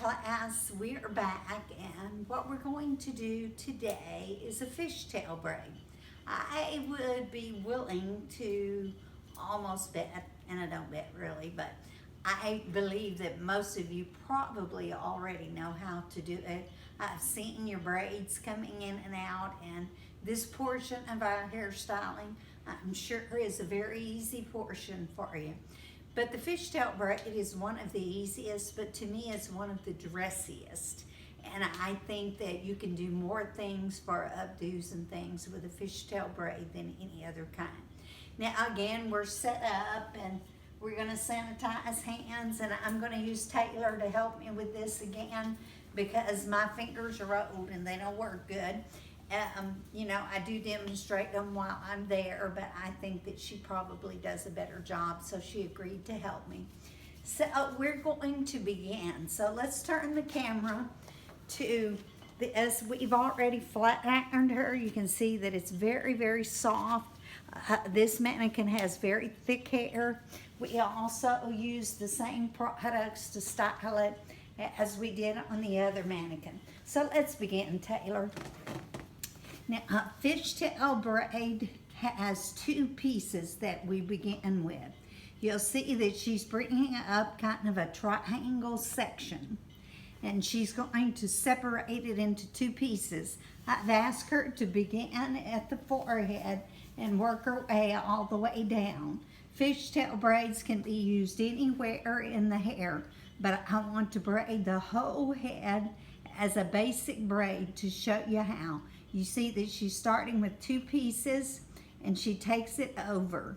class, we are back, and what we're going to do today is a fishtail braid. I would be willing to almost bet, and I don't bet really, but I believe that most of you probably already know how to do it. I've seen your braids coming in and out, and this portion of our hairstyling, I'm sure is a very easy portion for you. But the fishtail braid is one of the easiest, but to me it's one of the dressiest. And I think that you can do more things for updos and things with a fishtail braid than any other kind. Now again, we're set up and we're gonna sanitize hands, and I'm gonna use Taylor to help me with this again because my fingers are old and they don't work good. You know, I do demonstrate them while I'm there, but I think that she probably does a better job, so she agreed to help me. So we're going to begin. So let's turn the camera to as we've already flat ironed her. You can see that it's very, very soft. This mannequin has very thick hair. We also use the same products to style it as we did on the other mannequin. So let's begin, Taylor. Now, fishtail braid has two pieces that we begin with. You'll see that she's bringing up kind of a triangle section, and she's going to separate it into two pieces. I've asked her to begin at the forehead and work her way all the way down. Fishtail braids can be used anywhere in the hair, but I want to braid the whole head as a basic braid to show you how. You see that she's starting with two pieces and she takes it over.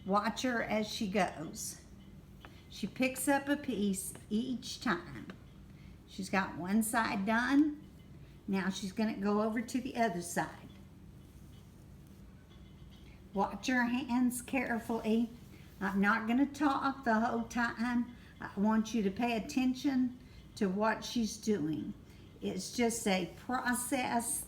Watch her as she goes. She picks up a piece each time. She's got one side done. Now she's going to go over to the other side. Watch her hands carefully. I'm not going to talk the whole time. I want you to pay attention to what she's doing. It's just a process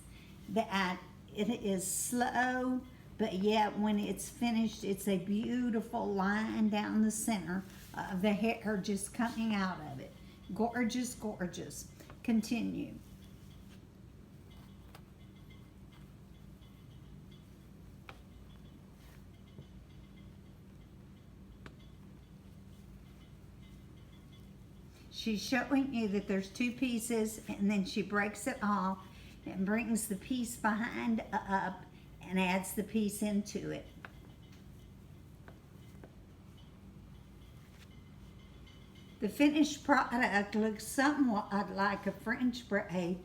that it is slow, but yet when it's finished, it's a beautiful line down the center of the hair just coming out of it. Gorgeous, gorgeous. Continue. She's showing you that there's two pieces, and then she breaks it off and brings the piece behind up and adds the piece into it. The finished product looks somewhat like a French braid,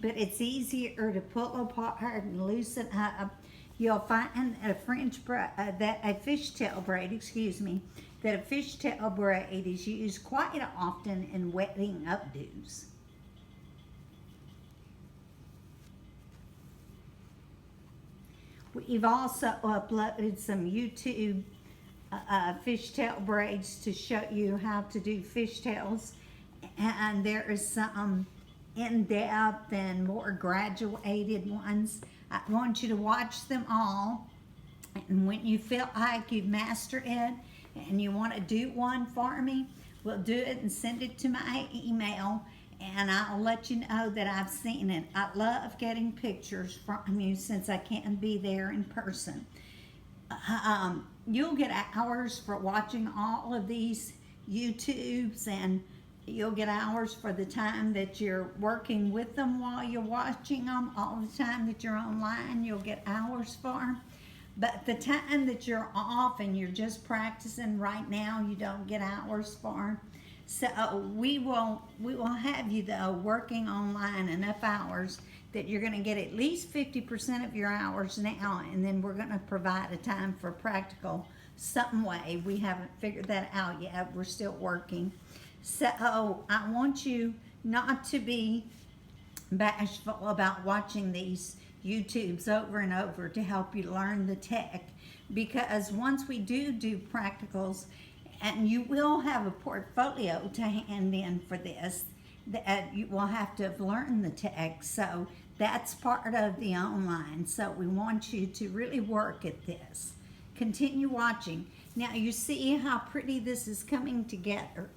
but it's easier to pull apart and loosen up. You'll find that a fishtail braid is used quite often in wedding updos. We've also uploaded some YouTube fishtail braids to show you how to do fishtails, and there is some in-depth and more graduated ones. I want you to watch them all, and when you feel like you've mastered it and you want to do one for me, we'll do it and send it to my email, and I'll let you know that I've seen it. I love getting pictures from you since I can't be there in person. You'll get hours for watching all of these YouTubes, and you'll get hours for the time that you're working with them while you're watching them. All the time that you're online, you'll get hours for. But the time that you're off and you're just practicing right now, you don't get hours for. So we will have you though working online enough hours that you're going to get at least 50% of your hours now, and then we're going to provide a time for practical some way. We haven't figured that out yet. We're still working. So I want you not to be bashful about watching these YouTubes over and over to help you learn the tech, because once we do practicals, and you will have a portfolio to hand in for this, that you will have to have learned the tech. So that's part of the online. So we want you to really work at this. Continue watching. Now you see how pretty this is coming together.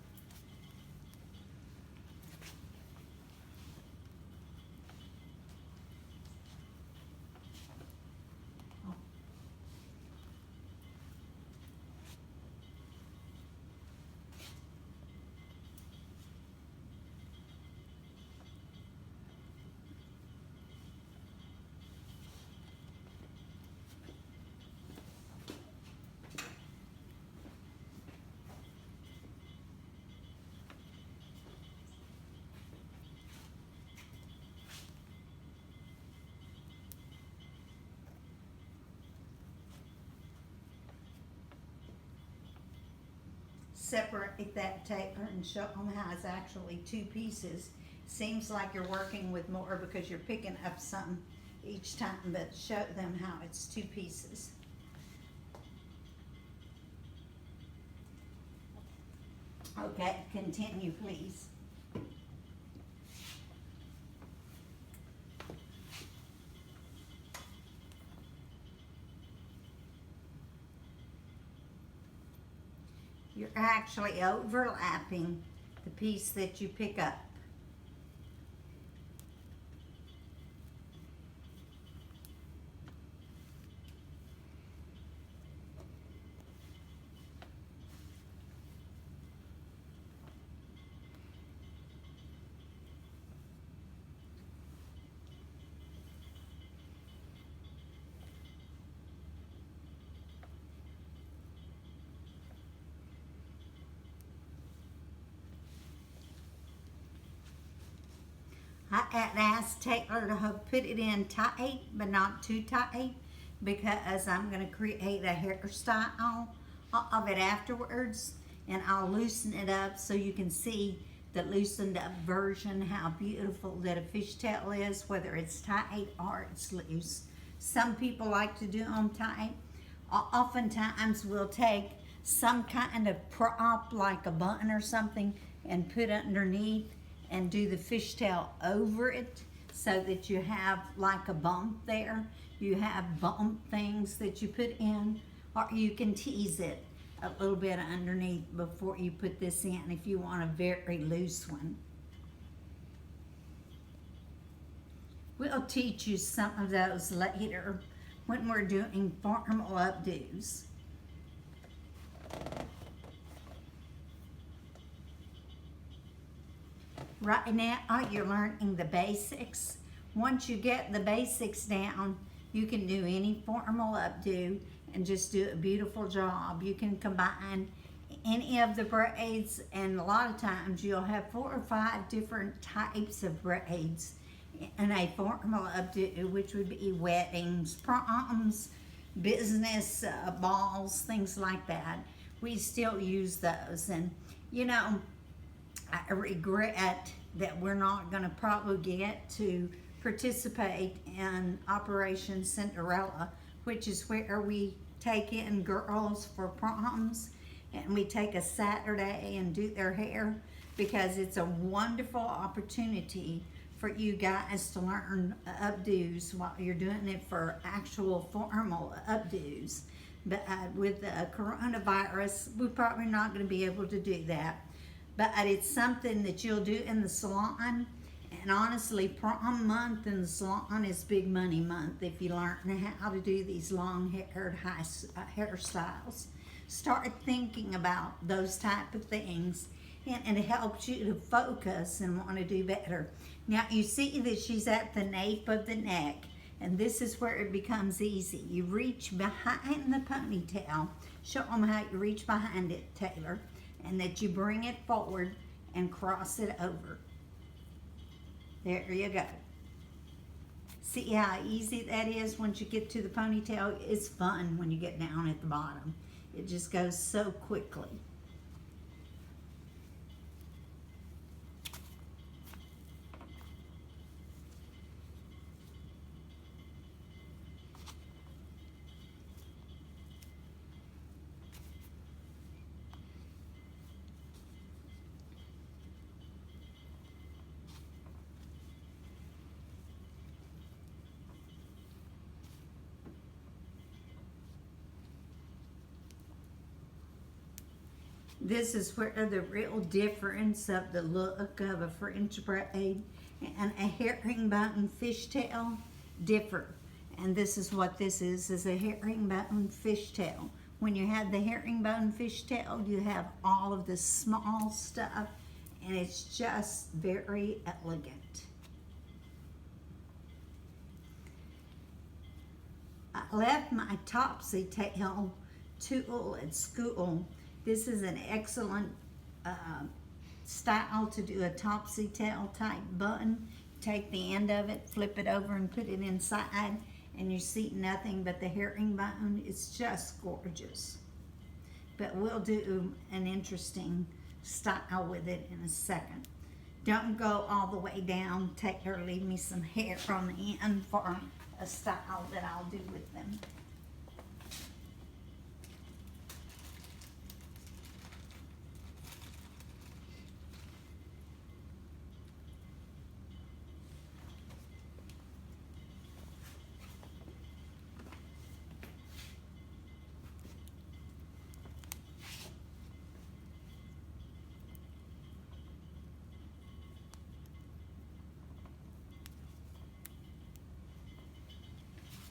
separate that taper and show them how it's actually two pieces. Seems like you're working with more because you're picking up some each time, but show them how it's two pieces. Okay, continue please. You're actually overlapping the piece that you pick up. I had asked Taylor to put it in tight, but not too tight, because I'm going to create a hairstyle of it afterwards, and I'll loosen it up so you can see the loosened up version, how beautiful that a fishtail is, whether it's tight or it's loose. Some people like to do them tight. Oftentimes we'll take some kind of prop like a button or something and put underneath and do the fishtail over it so that you have like a bump there. You have bump things that you put in, or you can tease it a little bit underneath before you put this in if you want a very loose one. We'll teach you some of those later when we're doing formal updos. Right now, you're learning the basics. Once you get the basics down, you can do any formal updo and just do a beautiful job. You can combine any of the braids, and a lot of times you'll have 4 or 5 different types of braids in a formal updo, which would be weddings, proms, business balls, things like that. We still use those, and you know, I regret that we're not going to probably get to participate in Operation Cinderella, which is where we take in girls for proms and we take a Saturday and do their hair, because it's a wonderful opportunity for you guys to learn updos while you're doing it for actual formal updos. But with the coronavirus, we're probably not going to be able to do that. But it's something that you'll do in the salon. And honestly, prom month in the salon is big money month if you learn how to do these long-haired hairstyles. Start thinking about those type of things, and it helps you to focus and want to do better. Now you see that she's at the nape of the neck, and this is where it becomes easy. You reach behind the ponytail. Show them how you reach behind it, Taylor, and that you bring it forward and cross it over. There you go. See how easy that is once you get to the ponytail? It's fun when you get down at the bottom. It just goes so quickly. This is where the real difference of the look of a French braid and a herringbone fishtail differ. And this is what this is a herringbone fishtail. When you have the herringbone fishtail, you have all of the small stuff, and it's just very elegant. I left my topsy tail tool at school. This is an excellent style to do a topsy tail type button. Take the end of it, flip it over and put it inside, and you see nothing but the herringbone. It's just gorgeous. but we'll do an interesting style with it in a second. Don't go all the way down. Taylor, leave me some hair on the end for a style that I'll do with them.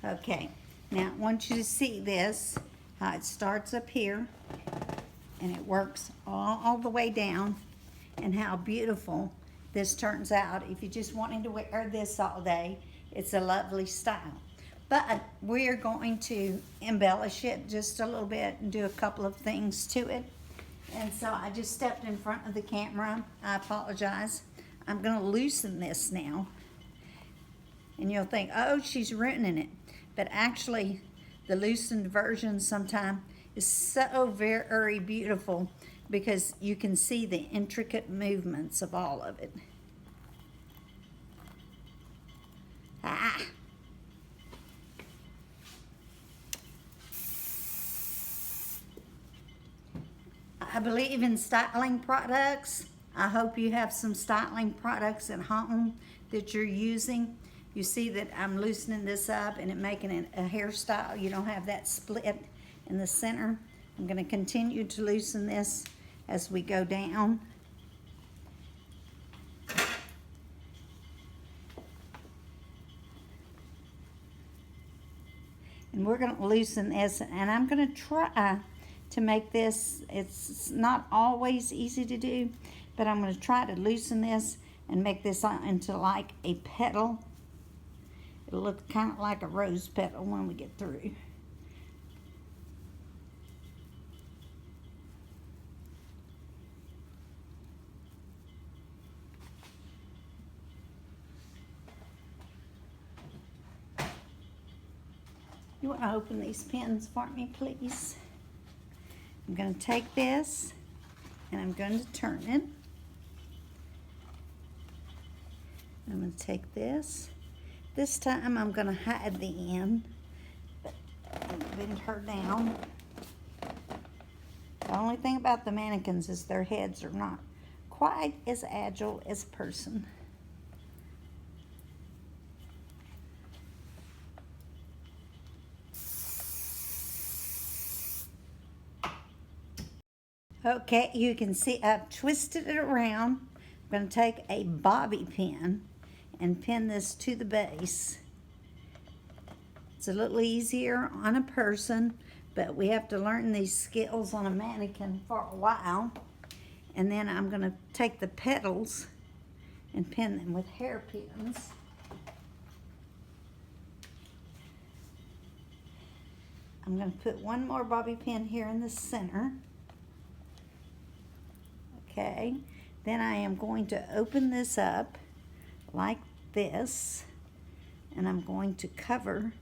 Okay, now I want you to see this, how it starts up here and it works all the way down, and how beautiful this turns out. If you're just wanting to wear this all day, it's a lovely style. But we're going to embellish it just a little bit and do a couple of things to it. And so I just stepped in front of the camera. I apologize. I'm going to loosen this now. And you'll think, oh, she's ruining it. But actually, the loosened version sometimes is so very beautiful because you can see the intricate movements of all of it. Ah! I believe in styling products. I hope you have some styling products at home that you're using. You see that I'm loosening this up and it making it a hairstyle. You don't have that split in the center. I'm going to continue to loosen this as we go down. And we're going to loosen this, and I'm going to try to make this, it's not always easy to do, but I'm going to try to loosen this and make this into like a petal. It'll look kind of like a rose petal when we get through. You want to open these pins for me, please? I'm going to take this and I'm going to turn it. I'm going to take this. This time I'm going to hide the end, but bend her down. The only thing about the mannequins is their heads are not quite as agile as a person. Okay, you can see I've twisted it around. I'm going to take a bobby pin and pin this to the base. It's a little easier on a person, but we have to learn these skills on a mannequin for a while. And then I'm going to take the petals and pin them with hairpins. I'm going to put one more bobby pin here in the center. Okay, then I am going to open this up like this, and I'm going to cover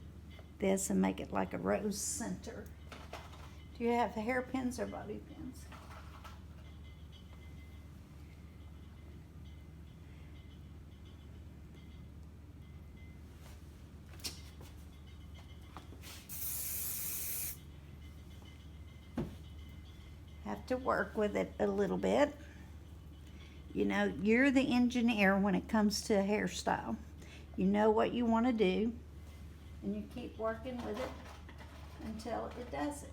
this and make it like a rose center. Do you have hairpins or bobby pins? Have to work with it a little bit. You know, you're the engineer when it comes to a hairstyle. You know what you want to do, and you keep working with it until it does it.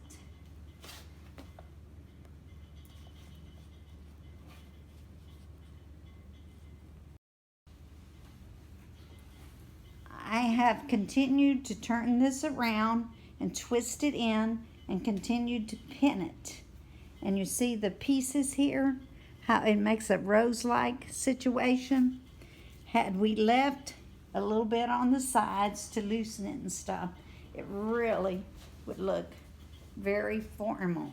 I have continued to turn this around and twist it in and continued to pin it. And you see the pieces here, how it makes a rose-like situation. Had we left a little bit on the sides to loosen it and stuff, it really would look very formal.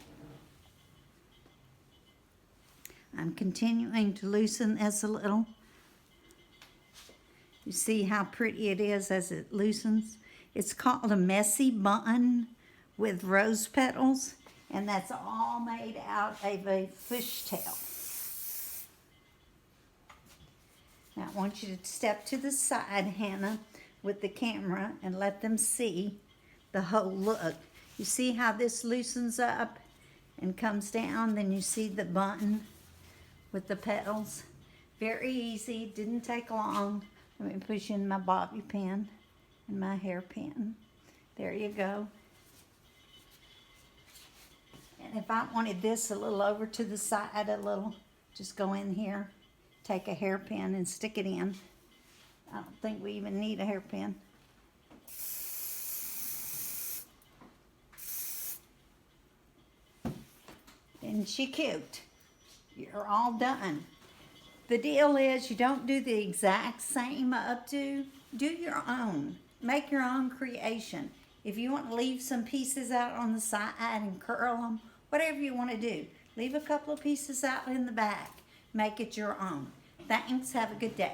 I'm continuing to loosen this a little. You see how pretty it is as it loosens? It's called a messy bun with rose petals. And that's all made out of a fishtail. Now I want you to step to the side, Hannah, with the camera and let them see the whole look. You see how this loosens up and comes down? Then you see the button with the petals. Very easy, didn't take long. Let me push in my bobby pin and my hairpin. There you go. And if I wanted this a little over to the side a little, just go in here, take a hairpin and stick it in. I don't think we even need a hairpin. Isn't she cute? You're all done. The deal is you don't do the exact same updo. Do your own. Make your own creation. If you want to leave some pieces out on the side and curl them, whatever you want to do. Leave a couple of pieces out in the back. Make it your own. Thanks. Have a good day.